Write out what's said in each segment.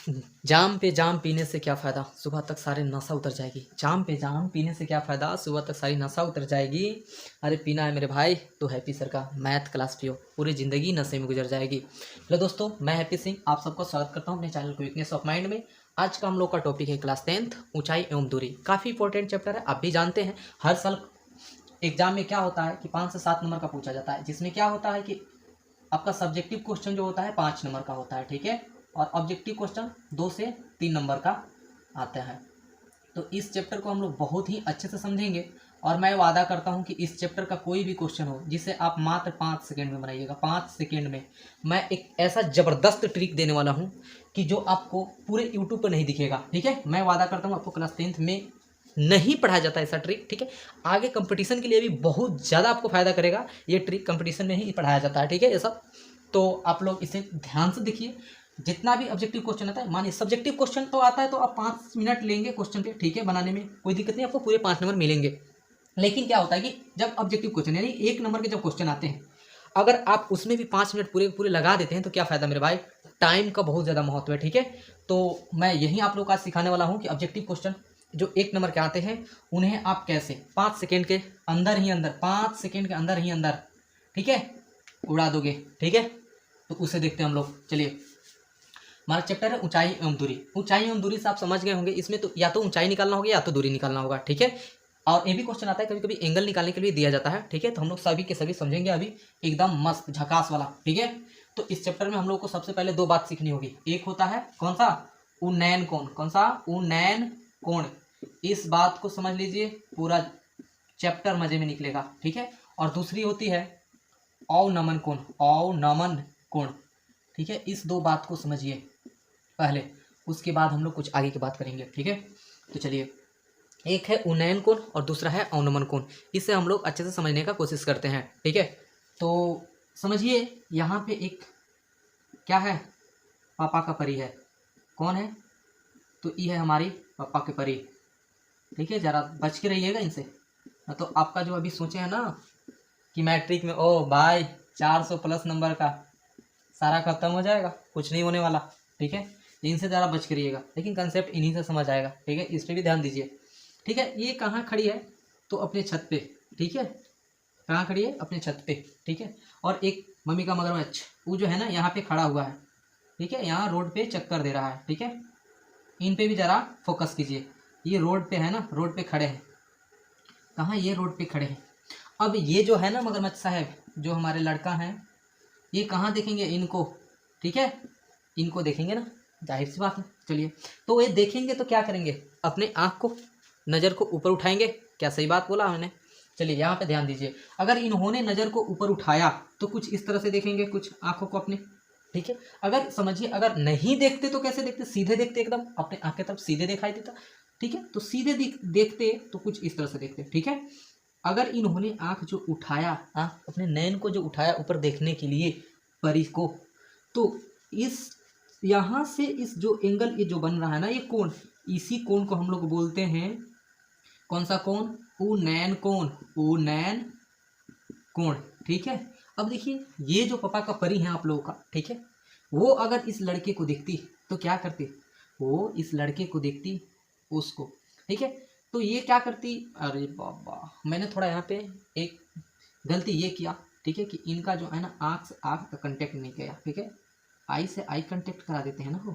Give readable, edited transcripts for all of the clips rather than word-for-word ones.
जाम पे जाम पीने से क्या फ़ायदा, सुबह तक सारी नशा उतर जाएगी। जाम पे जाम पीने से क्या फ़ायदा, सुबह तक सारी नशा उतर जाएगी। अरे पीना है मेरे भाई तो हैप्पी सर का मैथ क्लास पियो, पूरी ज़िंदगी नशे में गुजर जाएगी। हेलो दोस्तों, मैं हैप्पी सिंह आप सबको स्वागत करता हूँ अपने चैनल क्विकनेस ऑफ माइंड में। आज का हम लोग का टॉपिक है क्लास 10th ऊंचाई एवं दूरी। काफ़ी इंपॉर्टेंट चैप्टर है, आप भी जानते हैं हर साल एग्जाम में क्या होता है कि 5 से 7 नंबर का पूछा जाता है, जिसमें क्या होता है कि आपका सब्जेक्टिव क्वेश्चन जो होता है 5 नंबर का होता है, ठीक है, और ऑब्जेक्टिव क्वेश्चन 2 से 3 नंबर का आता है। तो इस चैप्टर को हम लोग बहुत ही अच्छे से समझेंगे और मैं वादा करता हूं कि इस चैप्टर का कोई भी क्वेश्चन हो जिसे आप मात्र 5 सेकेंड में बनाइएगा, 5 सेकेंड में मैं एक ऐसा ज़बरदस्त ट्रिक देने वाला हूं कि जो आपको पूरे यूट्यूब पर नहीं दिखेगा। ठीक है, मैं वादा करता हूं आपको क्लास 10th में नहीं पढ़ाया जाता ऐसा ट्रिक। ठीक है, आगे कंपटीशन के लिए भी बहुत ज़्यादा आपको फायदा करेगा ये ट्रिक, कंपटीशन में ही पढ़ाया जाता है। ठीक है, ये सब तो आप लोग इसे ध्यान से देखिए। जितना भी ऑब्जेक्टिव क्वेश्चन आता है, मानिए सब्जेक्टिव क्वेश्चन तो आता है तो आप 5 मिनट लेंगे क्वेश्चन पे, ठीक है, बनाने में कोई दिक्कत नहीं, आपको पूरे 5 नंबर मिलेंगे। लेकिन क्या होता है कि जब ऑब्जेक्टिव क्वेश्चन यानी 1 नंबर के जब क्वेश्चन आते हैं, अगर आप उसमें भी 5 मिनट पूरे पूरे लगा देते हैं तो क्या फ़ायदा मेरे भाई, टाइम का बहुत ज़्यादा महत्व है। ठीक है, तो मैं यही आप लोग को आज सिखाने वाला हूँ कि ऑब्जेक्टिव क्वेश्चन जो 1 नंबर के आते हैं उन्हें आप कैसे 5 सेकेंड के अंदर ही अंदर, 5 सेकेंड के अंदर ही अंदर, ठीक है, उड़ा दोगे। ठीक है, तो उसे देखते हैं हम लोग। चलिए, हमारा चैप्टर है ऊंचाई एवं दूरी। ऊंचाई एवं दूरी से आप समझ गए होंगे, इसमें तो या तो ऊंचाई निकालना होगा या तो दूरी निकालना होगा। ठीक है, और ये भी क्वेश्चन आता है कभी कभी एंगल निकालने के लिए दिया जाता है। ठीक है, तो हम लोग सभी के सभी समझेंगे अभी एकदम मस्त झकास वाला। ठीक है, तो इस चैप्टर में हम लोग को सबसे पहले 2 बात सीखनी होगी। एक होता है कौन सा, उन्नयन कोण। कौन सा, उन्नयन कोण। इस बात को समझ लीजिए, पूरा चैप्टर मजे में निकलेगा। ठीक है, और दूसरी होती है अवनमन कोण। अवनमन कोण, ठीक है, इस 2 बात को समझिए पहले, उसके बाद हम लोग कुछ आगे की बात करेंगे। ठीक है, तो चलिए, एक है उन्नयन कोण और दूसरा है अवनमन कोण। इसे हम लोग अच्छे से समझने का कोशिश करते हैं। ठीक है, तो समझिए, यहाँ पे एक क्या है, पापा का परी है। कौन है, तो ये है हमारी पापा की परी। ठीक है, ज़रा बच के रहिएगा इनसे, तो आपका जो अभी सोचे हैं ना कि मैट्रिक में ओ भाई 400 प्लस नंबर का सारा खत्म हो जाएगा, कुछ नहीं होने वाला। ठीक है, इनसे ज़रा बच करिएगा, लेकिन कंसेप्ट इन्हीं से समझ आएगा। ठीक है, इस पर भी ध्यान दीजिए। ठीक है, ये कहाँ खड़ी है, तो अपने छत पे। ठीक है, कहाँ खड़ी है, अपने छत पे। ठीक है, और एक मम्मी का मगरमच्छ वो जो है ना यहाँ पे खड़ा हुआ है। ठीक है, यहाँ रोड पे चक्कर दे रहा है। ठीक है, इन पे भी ज़रा फोकस कीजिए। ये रोड पे है ना, रोड पे खड़े हैं। कहाँ, ये रोड पे खड़े हैं। अब ये जो है ना मगरमच्छ साहब, जो हमारे लड़का हैं, ये कहाँ देखेंगे इनको। ठीक है, इनको देखेंगे ना, जाहिर सी बात है। चलिए, तो ये देखेंगे तो क्या करेंगे, अपने आँख को, नज़र को ऊपर उठाएंगे। क्या सही बात बोला मैंने। चलिए, यहाँ पे ध्यान दीजिए, अगर इन्होंने नज़र को ऊपर उठाया तो कुछ इस तरह से देखेंगे, कुछ आँखों को अपने। ठीक है, अगर समझिए अगर नहीं देखते तो कैसे देखते, सीधे देखते, एकदम अपने आँख की तरफ सीधे दिखाई देता। ठीक है, तो सीधे देखते तो कुछ इस तरह से देखते। ठीक है, अगर इन्होंने आँख जो उठाया, आँख अपने नयन को जो उठाया ऊपर देखने के लिए परी को, तो इस यहाँ से इस जो एंगल ये जो बन रहा है ना, ये कोण, इसी कोण को हम लोग बोलते हैं कौन सा कोण, उन्नयन कोण। उन्नयन कोण। ठीक है, अब देखिए, ये जो पापा का परी है आप लोगों का, ठीक है, वो अगर इस लड़के को देखती तो क्या करती, वो इस लड़के को देखती उसको। ठीक है, तो ये क्या करती, अरे बाबा मैंने थोड़ा यहाँ पे एक गलती ये किया। ठीक है, कि इनका जो है ना आँख से आँख का कंटेक्ट नहीं किया। ठीक है, आई से आई कंटेक्ट करा देते हैं ना वो।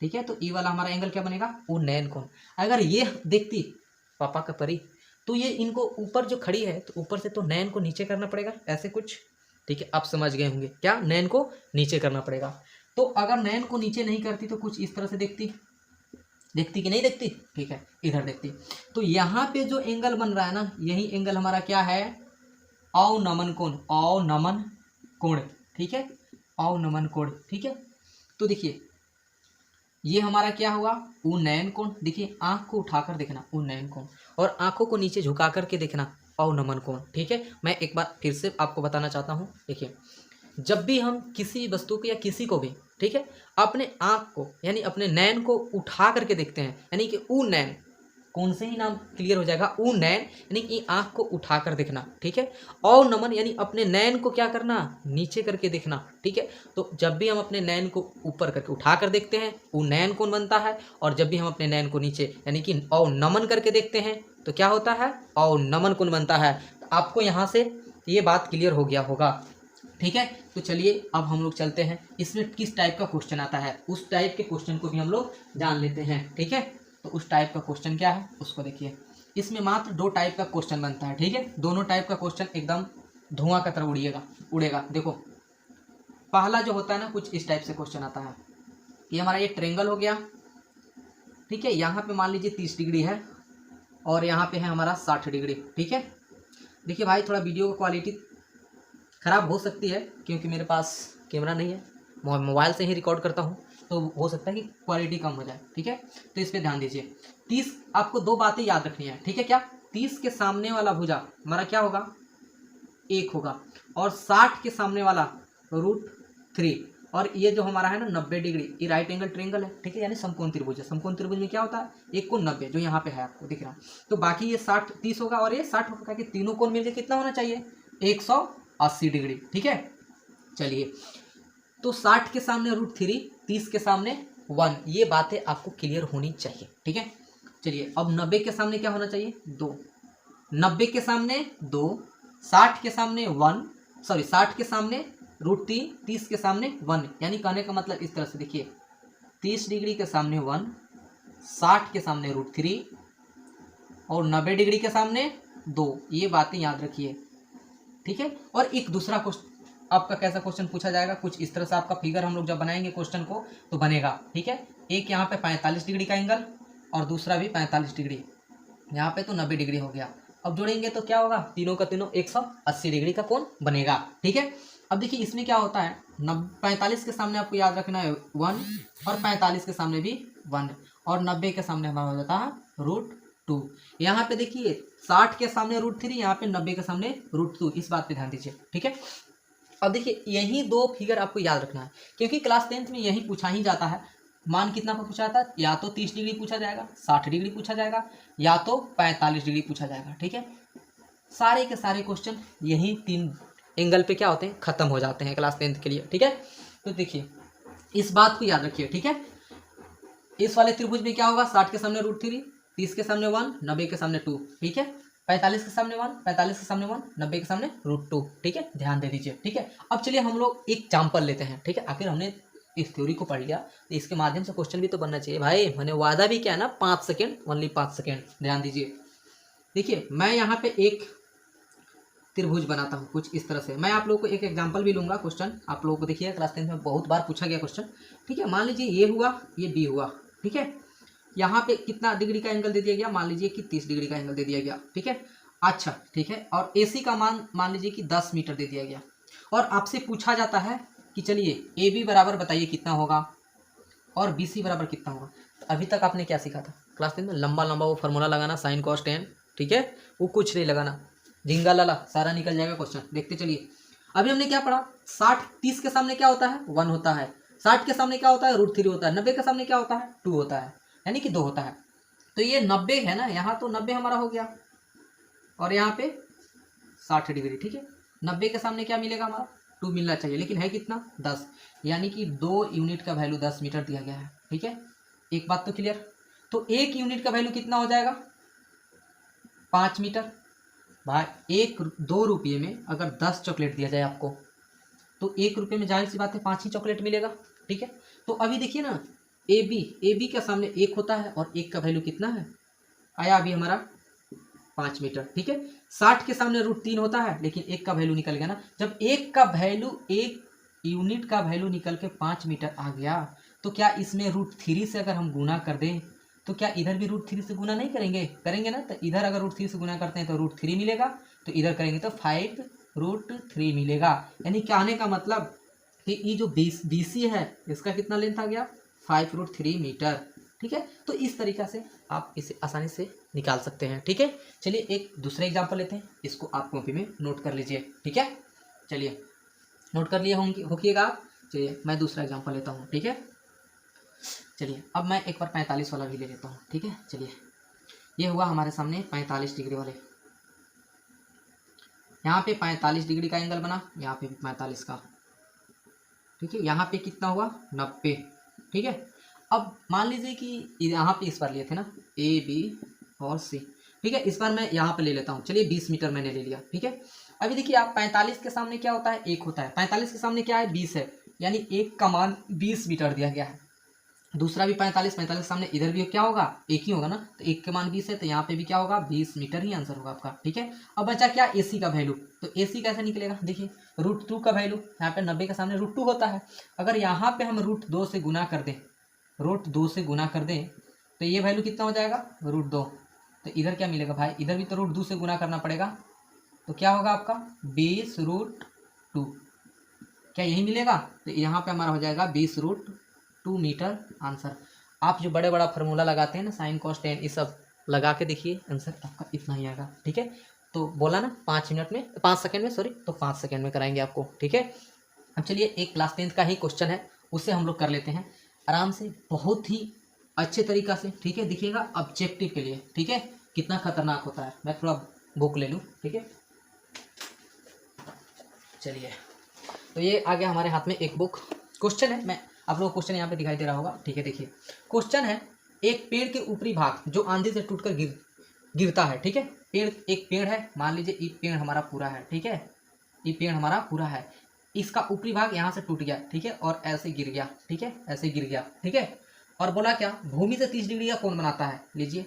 ठीक है, तो ये वाला हमारा एंगल क्या बनेगा, वो नैन कोण। अगर ये देखती पापा का परी, तो ये इनको ऊपर जो खड़ी है तो ऊपर से तो नैन को नीचे करना पड़ेगा, ऐसे कुछ। ठीक है, आप समझ गए होंगे क्या, नैन को नीचे करना पड़ेगा। तो अगर नैन को नीचे नहीं करती तो कुछ इस तरह से देखती, देखती कि नहीं देखती। ठीक है, इधर देखती। तो यहाँ पे जो एंगल बन रहा है ना, यही एंगल हमारा क्या है, अवनमन कोण। अवनमन कोण। ठीक है, अवनमन कोण। ठीक है, तो देखिए ये हमारा क्या हुआ, उन्नयन कोण। देखिए, आंख को उठाकर देखना उन्नयन कोण, और आंखों को नीचे झुका करके देखना अवनमन कोण। ठीक है, मैं एक बार फिर से आपको बताना चाहता हूँ। देखिए, जब भी हम किसी वस्तु को या किसी को भी, ठीक है, अपने आँख को यानी अपने नैन को उठा करके देखते हैं, यानी कि उन्नयन कौन से ही नाम क्लियर हो जाएगा, ऊ नैन यानी कि आँख को उठा कर देखना, ठीक है। औ नमन यानी अपने नैन को क्या करना, नीचे करके देखना, ठीक है। तो जब भी हम अपने नैन को ऊपर करके उठा कर देखते हैं ऊ नैन कौन बनता है, और जब भी हम अपने नैन को नीचे यानी कि औ नमन करके देखते हैं तो क्या होता है, औ नमन कौन बनता है। तो आपको यहाँ से ये बात क्लियर हो गया होगा, ठीक है। तो चलिए अब हम लोग चलते हैं इसमें किस टाइप का क्वेश्चन आता है, उस टाइप के क्वेश्चन को भी हम लोग जान लेते हैं, ठीक है। तो उस टाइप का क्वेश्चन क्या है उसको देखिए। इसमें मात्र 2 टाइप का क्वेश्चन बनता है, ठीक है। दोनों टाइप का क्वेश्चन एकदम धुआं की तरह उड़ेगा। देखो पहला जो होता है ना, कुछ इस टाइप से क्वेश्चन आता है कि हमारा ये ट्रेंगल हो गया, ठीक है। यहाँ पे मान लीजिए 30 डिग्री है और यहाँ पे है हमारा 60 डिग्री, ठीक है। देखिए भाई थोड़ा वीडियो की क्वालिटी ख़राब हो सकती है क्योंकि मेरे पास कैमरा नहीं है, मोबाइल से ही रिकॉर्ड करता हूँ, तो हो सकता है कि क्वालिटी कम हो जाए, ठीक है। तो इस पर ध्यान दीजिए। 30 आपको 2 बातें याद रखनी है, ठीक है। क्या 30 के सामने वाला भुजा हमारा क्या होगा, 1 होगा, और 60 के सामने वाला √3, और ये जो हमारा है ना 90 डिग्री, ये राइट एंगल ट्रेंगल है, ठीक है, यानी समकोण त्रिभुज है। समकोण त्रिभुज में क्या होता है, एक कोण 90 जो यहाँ पे है आपको दिख रहा है। तो बाकी ये 60 30 होगा और ये 60 होगा कि तीनों कोण मिलकर कितना होना चाहिए, 180 डिग्री, ठीक है। चलिए तो 60 के सामने √3, 30 के सामने 1, ये बातें आपको क्लियर होनी चाहिए, ठीक है। चलिए अब 90 के सामने क्या होना चाहिए, 2, 90 के सामने 2, 60 के सामने 1, सॉरी 60 के सामने √3, 30 के सामने 1, यानी कहने का मतलब इस तरह से देखिए 30 डिग्री के सामने 1, 60 के सामने √3 और 90 डिग्री के सामने 2, ये बातें याद रखिए, ठीक है। और एक दूसरा क्वेश्चन आपका कैसा क्वेश्चन पूछा जाएगा, कुछ इस तरह से आपका फिगर हम लोग जब बनाएंगे क्वेश्चन को तो बनेगा, ठीक है। एक यहाँ पे 45 डिग्री का एंगल और दूसरा भी 45 डिग्री, यहाँ पे तो 90 डिग्री हो गया। अब जोड़ेंगे तो क्या होगा, तीनों का तीनों 180 डिग्री का कोण बनेगा, ठीक है। अब देखिए इसमें क्या होता है, 45 के सामने आपको याद रखना है 1 और 45 के सामने भी 1 और 90 के सामने हमारा हो जाता है √2। यहाँ पे देखिए 60 के सामने √3, यहाँ पे 90 के सामने √2, इस बात पे ध्यान दीजिए, ठीक है। अब देखिए यही 2 फिगर आपको याद रखना है क्योंकि क्लास 10th में यही पूछा ही जाता है। मान कितना को पूछा जाता है, या तो 30 डिग्री पूछा जाएगा, 60 डिग्री पूछा जाएगा, या तो 45 डिग्री पूछा जाएगा, ठीक है। सारे के सारे क्वेश्चन यही 3 एंगल पे क्या होते हैं, खत्म हो जाते हैं क्लास 10th के लिए, ठीक है। तो देखिए इस बात को याद रखिए, ठीक है। इस वाले त्रिभुज में क्या होगा, 60 के सामने √3, 30 के सामने 1, 90 के सामने 2, ठीक है। 45 के सामने 1, 45 के सामने 1, 90 के सामने √2, ठीक है, ध्यान दे दीजिए, ठीक है। अब चलिए हम लोग एक एग्जाम्पल लेते हैं, ठीक है। आखिर हमने इस थ्योरी को पढ़ लिया तो इसके माध्यम से क्वेश्चन भी तो बनना चाहिए भाई, मैंने वादा भी किया ना 5 सेकेंड, ओनली 5 सेकेंड, ध्यान दीजिए। देखिए मैं यहाँ पे एक त्रिभुज बनाता हूँ कुछ इस तरह से। मैं आप लोगों को एक एग्जांपल भी लूंगा, क्वेश्चन आप लोगों को देखिए क्लास 10 में बहुत बार पूछा गया क्वेश्चन, ठीक है। मान लीजिए ये हुआ, ये बी हुआ, ठीक है। यहाँ पे कितना डिग्री का एंगल दे दिया गया, मान लीजिए कि 30 डिग्री का एंगल दे दिया गया, ठीक है। अच्छा ठीक है, और AC का मान लीजिए कि 10 मीटर दे दिया गया और आपसे पूछा जाता है कि चलिए AB बराबर बताइए कितना होगा और BC बराबर कितना होगा। तो अभी तक आपने क्या सीखा था क्लास 10 में, लंबा लंबा वो फार्मूला लगाना sin cos tan, ठीक है, वो कुछ नहीं लगाना, झिंगा लाला सारा निकल जाएगा क्वेश्चन। देखते चलिए अभी हमने क्या पढ़ा, 30 के सामने क्या होता है, 1 होता है, 60 के सामने क्या होता है, √3 होता है, 90 के सामने क्या होता है, 2 होता है, यानी कि 2 होता है। तो ये 90 है ना, यहाँ तो 90 हमारा हो गया और यहाँ पे 60 डिग्री, ठीक है। 90 के सामने क्या मिलेगा, हमारा 2 मिलना चाहिए, लेकिन है कितना, 10, यानी कि 2 यूनिट का वैल्यू 10 मीटर दिया गया है, ठीक है। एक बात तो क्लियर। तो 1 यूनिट का वैल्यू कितना हो जाएगा, 5 मीटर। भाई 2 रुपये में अगर 10 चॉकलेट दिया जाए आपको तो 1 रुपये में जाहिर सी बात है 5 ही चॉकलेट मिलेगा, ठीक है। तो अभी देखिए ना AB के सामने 1 होता है और 1 का वैल्यू कितना है, आया अभी हमारा 5 मीटर, ठीक है। 60 के सामने √3 होता है लेकिन 1 का वैल्यू निकल गया ना, जब 1 का वैल्यू 1 यूनिट का वैल्यू निकल के 5 मीटर आ गया तो क्या इसमें √3 से अगर हम गुना कर दें तो क्या इधर भी √3 से गुना नहीं करेंगे, करेंगे ना। तो इधर अगर √3 से गुना करते हैं तो √3 मिलेगा, तो इधर करेंगे तो 5√3 मिलेगा। यानी कहने का मतलब कि ये जो BC है इसका कितना लेंथ आ गया, 5√3 मीटर, ठीक है। तो इस तरीक़ा से आप इसे आसानी से निकाल सकते हैं, ठीक है। चलिए एक दूसरा एग्जाम्पल लेते हैं, इसको आप कॉपी में नोट कर लीजिए, ठीक है। चलिए नोट कर लिए होंगे आप। चलिए मैं दूसरा एग्जाम्पल लेता हूँ, ठीक है। चलिए अब मैं एक बार 45 वाला भी ले लेता हूँ, ठीक है। चलिए ये हुआ हमारे सामने 45 डिग्री वाले। यहाँ पे 45 डिग्री का एंगल बना, यहाँ पे भी 45 का, ठीक है। यहाँ पे कितना हुआ 90, ठीक है। अब मान लीजिए कि यहाँ पे इस बार लिए थे ना ए बी और सी, ठीक है। इस बार मैं यहाँ पे ले लेता हूँ, चलिए 20 मीटर मैंने ले लिया, ठीक है। अभी देखिए आप 45 के सामने क्या होता है, 1 होता है, 45 के सामने क्या है 20 है, यानी एक का मान 20 मीटर दिया गया है। दूसरा भी 45 के सामने इधर भी क्या होगा, एक ही होगा ना, तो एक के मान 20 है, तो यहाँ पे भी क्या होगा 20 मीटर ही आंसर होगा आपका, ठीक है। अब बचा क्या AC का वैल्यू, तो AC कैसे निकलेगा, देखिए √2 का वैल्यू, यहाँ पे 90 के सामने √2 होता है। अगर यहाँ पे हम √2 से गुना कर दें, √2 से गुना कर दें तो ये वैल्यू कितना हो जाएगा √2, तो इधर क्या मिलेगा भाई, इधर भी तो √2 से गुना करना पड़ेगा, तो क्या होगा आपका 20√2, क्या यही मिलेगा, तो यहाँ पे हमारा हो जाएगा 20√2 मीटर आंसर। आप जो बड़े बड़ा फार्मूला लगाते हैं ना साइन कॉस टेन, ये सब लगा के देखिए आंसर आपका इतना ही आएगा, ठीक है। तो बोला ना 5 मिनट में, 5 सेकंड में, सॉरी, तो 5 सेकंड में कराएंगे आपको, ठीक है। अब चलिए एक क्लास 10th का ही क्वेश्चन है, उससे हम लोग कर लेते हैं आराम से, बहुत ही अच्छे तरीका से, ठीक है। देखिएगा ऑब्जेक्टिव के लिए, ठीक है, कितना खतरनाक होता है। मैं थोड़ा बुक ले लूँ, ठीक है। चलिए, तो ये आ गया हमारे हाथ में एक बुक, क्वेश्चन है, मैं आप लोगों को क्वेश्चन यहाँ पे दिखाई दे रहा होगा, ठीक है। देखिए क्वेश्चन है, एक पेड़ के ऊपरी भाग जो आंधी से टूटकर गिरता है, ठीक है। पेड़, एक पेड़ है, मान लीजिए ये पेड़ हमारा पूरा है, ठीक है, ये पेड़ हमारा पूरा है, इसका ऊपरी भाग यहाँ से टूट गया, ठीक है, और ऐसे गिर गया, ठीक है, ऐसे गिर गया, ठीक है। और बोला क्या, भूमि से 30 डिग्री का कोण बनाता है, लीजिए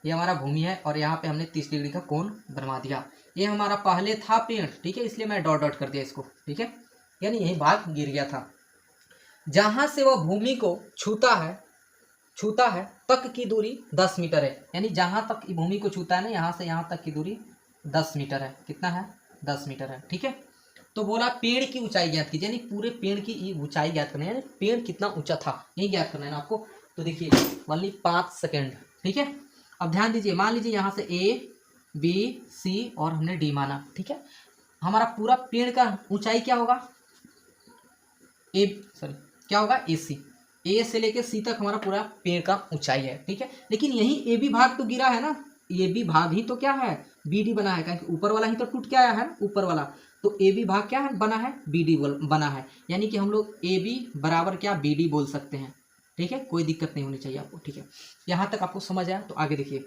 ये हमारा भूमि है और यहाँ पे हमने 30 डिग्री का कोण बनवा दिया। ये हमारा पहले था पेड़, ठीक है, इसलिए मैं डॉट डॉट कर दिया इसको, ठीक है, यानी यही भाग गिर गया था। जहां से वह भूमि को छूता है तक की दूरी 10 मीटर है, यानी जहां तक भूमि को छूता है ना, यहाँ से यहाँ तक की दूरी 10 मीटर है, कितना है 10 मीटर है, ठीक है। तो बोला पेड़ की ऊंचाई ज्ञात कीजिए, यानी पूरे पेड़ की ऊंचाई ज्ञात करना है, यानी पेड़ कितना ऊंचा था यही ज्ञात करना है ना आपको। तो देखिए ओनली 5 सेकेंड, ठीक है। अब ध्यान दीजिए, मान लीजिए यहाँ से A B C और हमने D माना, ठीक है। हमारा पूरा पेड़ का ऊंचाई क्या होगा, क्या होगा AC, A से लेके C तक हमारा पूरा पेड़ का ऊंचाई है, ठीक है। लेकिन यही AB भाग तो गिरा है ना, AB भाग ही तो क्या है BD बना है, क्योंकि ऊपर वाला ही तो टूट के आया है ऊपर वाला, तो AB भाग क्या है बना है BD बना है, यानी कि हम लोग AB बराबर क्या BD बोल सकते हैं, ठीक है। कोई दिक्कत नहीं होनी चाहिए आपको, ठीक है। यहाँ तक आपको समझ आया, तो आगे देखिए,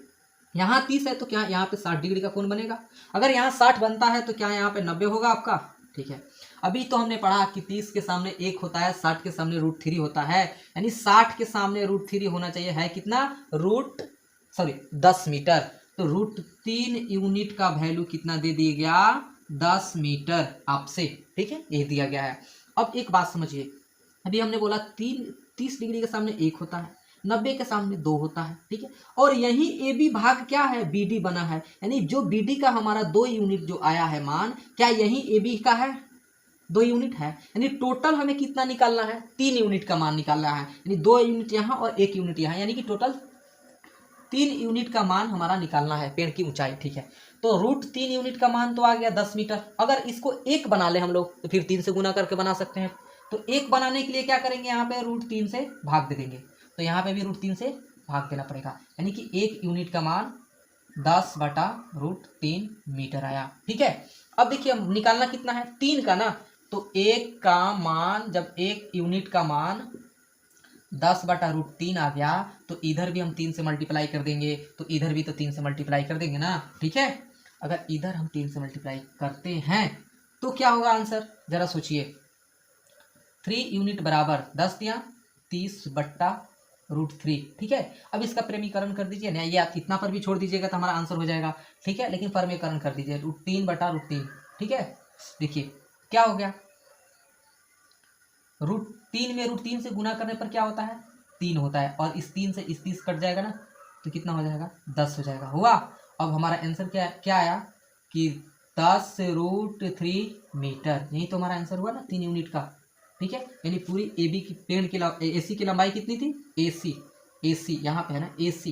यहाँ 30 है तो क्या यहाँ पे 60 डिग्री का कोण बनेगा, अगर यहाँ 60 बनता है तो क्या यहाँ पे 90 होगा आपका, ठीक है। अभी तो हमने पढ़ा कि 30 के सामने 1 होता है, 60 के सामने √3 होता है, यानी 60 के सामने √3 होना चाहिए, है कितना 10 मीटर, तो √3 यूनिट का वैल्यू कितना दे दिया गया 10 मीटर आपसे, ठीक है, ये दिया गया है। अब एक बात समझिए, अभी हमने बोला 30 डिग्री के सामने 1 होता है, 90 के सामने 2 होता है, ठीक है, और यही AB भाग क्या है BD बना है, यानी जो BD का हमारा 2 यूनिट जो आया है मान, क्या यही AB का है 2 यूनिट है, यानी टोटल हमें कितना निकालना है 3 यूनिट का मान निकालना है, यानी 2 यूनिट यहाँ और 1 यूनिट यहाँ, यानी कि टोटल 3 यूनिट का मान हमारा निकालना है पेड़ की ऊंचाई, ठीक है। तो √3 यूनिट का मान तो आ गया 10 मीटर, अगर इसको 1 बना ले हम लोग तो फिर 3 से गुना करके बना सकते हैं, तो 1 बनाने के लिए क्या करेंगे, यहाँ पे √3 से भाग दे देंगे, तो यहाँ पे भी √3 से भाग देना पड़ेगा, यानी कि 1 यूनिट का मान 10/√3 मीटर आया, ठीक है। अब देखिए निकालना कितना है 3 का ना, तो 1 का मान, जब 1 यूनिट का मान 10/√3 आ गया, तो इधर भी हम 3 से मल्टीप्लाई कर देंगे, तो इधर भी तो 3 से मल्टीप्लाई कर देंगे ना, ठीक है। अगर इधर हम 3 से मल्टीप्लाई करते हैं तो क्या होगा आंसर, जरा सोचिए, 3 यूनिट बराबर 10 दिया 30/√3, ठीक है। अब इसका प्रेमीकरण कर दीजिए ना, ये इतना पर भी छोड़ दीजिएगा तो हमारा आंसर हो जाएगा, ठीक है, लेकिन परमीकरण कर दीजिए √3/√3, ठीक है। देखिए क्या हो गया, √3 में √3 से गुना करने पर क्या होता है 3 होता है, और इस 3 से इस 30 कट जाएगा ना, तो कितना हो जाएगा 10 हो जाएगा, हुआ। अब हमारा आंसर क्या आया कि 10√3 मीटर, यही तो हमारा आंसर हुआ ना 3 यूनिट का, ठीक है। यानी पूरी AB की पेड़ की AC की लंबाई कितनी थी, AC यहाँ पे है ना AC,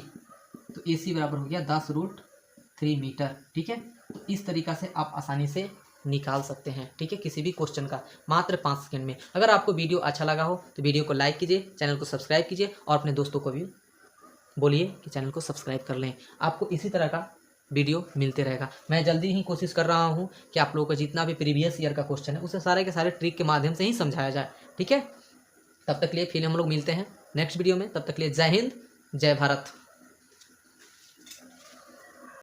तो AC बराबर हो गया 10√3 मीटर, ठीक है। तो इस तरीका से आप आसानी से निकाल सकते हैं, ठीक है, किसी भी क्वेश्चन का मात्र 5 सेकंड में। अगर आपको वीडियो अच्छा लगा हो तो वीडियो को लाइक कीजिए, चैनल को सब्सक्राइब कीजिए और अपने दोस्तों को भी बोलिए कि चैनल को सब्सक्राइब कर लें। आपको इसी तरह का वीडियो मिलते रहेगा। मैं जल्दी ही कोशिश कर रहा हूँ कि आप लोगों का जितना भी प्रीवियस ईयर का क्वेश्चन है उसे सारे के सारे ट्रिक के माध्यम से ही समझाया जाए। ठीक है, तब तक के लिए फिर हम लोग मिलते हैं नेक्स्ट वीडियो में। तब तक के लिए जय हिंद, जय भारत।